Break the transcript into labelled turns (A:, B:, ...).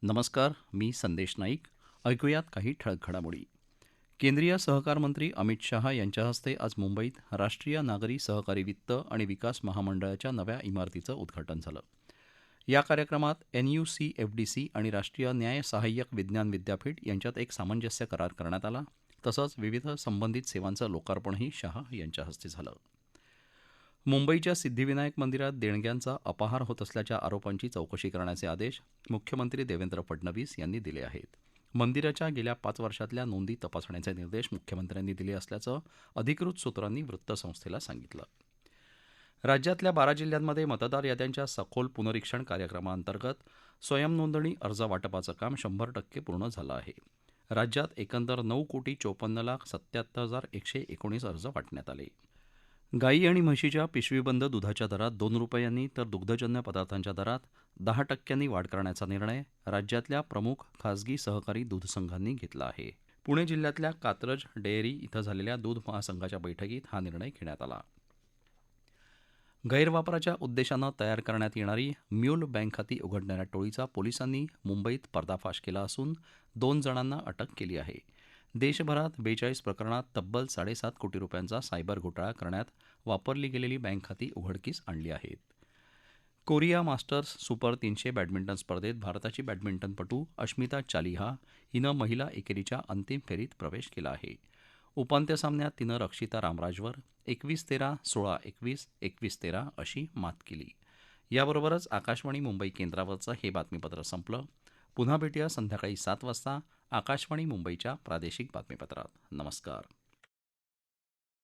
A: नमस्कार. मी संदेश नाईक. ऐकूयात काही ठळक घडामोडी. केंद्रीय सहकार मंत्री अमित शहा यांच्या हस्ते आज मुंबईत राष्ट्रीय नागरी सहकारी वित्त आणि विकास महामंडळाच्या नव्या इमारतीचं उद्घाटन झालं. या कार्यक्रमात NUCFDC आणि राष्ट्रीय न्याय सहाय्यक विज्ञान विद्यापीठ यांच्यात एक सामंजस्य करार करण्यात आला. तसंच विविध संबंधित सेवांचं लोकार्पणही शहा यांच्या हस्ते झालं. मुंबईच्या सिद्धिविनायक मंदिरात देणग्यांचा अपहार होत असल्याच्या आरोपांची चौकशी करण्याचे आदेश मुख्यमंत्री देवेंद्र फडणवीस यांनी दिले आहेत. मंदिराच्या गेल्या 5 वर्षातल्या नोंदी तपासण्याचे निर्देश मुख्यमंत्र्यांनी दिले असल्याचं अधिकृत सूत्रांनी वृत्तसंस्थेला सांगितलं. राज्यातल्या 12 जिल्ह्यांमध्ये मतदार याद्यांच्या सखोल पुनरीक्षण कार्यक्रमाअंतर्गत स्वयंनोंदणी अर्ज वाटपाचं काम 100% पूर्ण झालं आहे. राज्यात एकंदर 9,54,77,119 अर्ज वाटण्यात आले. गाई आणि म्हशीच्या पिशवीबंद दुधाच्या दरात 2 रुपयांनी तर दुग्धजन्य पदार्थांच्या दरात 10% वाढ करण्याचा निर्णय राज्यातल्या प्रमुख खासगी सहकारी दूध संघांनी घेतला आहे. पुणे जिल्ह्यातल्या कात्रज डेअरी इथं झालेल्या दूध महासंघाच्या बैठकीत हा निर्णय घेण्यात आला. गैरवापराच्या उद्देशानं तयार करण्यात येणारी म्यूल बँक खाती उघडणाऱ्या टोळीचा पोलिसांनी मुंबईत पर्दाफाश केला असून 2 जणांना अटक केली आहे. देशभरात 42 प्रकरणात तब्बल 7.5 कोटी रुपयांचा सायबर घोटाळा करण्यात वापरली गेलेली बँक खाती उघडकीस आणली आहेत. कोरिया मास्टर्स सुपर 300 बॅडमिंटन स्पर्धेत भारताची बॅडमिंटनपटू अश्मिता चालिहा हिनं महिला एकेरीच्या अंतिम फेरीत प्रवेश केला आहे. उपांत्य सामन्यात तिनं रक्षिता रामराजवर 21-13, 16-21, 21-13 अशी मात केली. याबरोबरच आकाशवाणी मुंबई केंद्रावरचं हे बातमीपत्र संपलं. पुन्हा भेटूया संध्याकाळी 7 वाजता आकाशवाणी मुंबईच्या प्रादेशिक बातमीपत्रात. नमस्कार.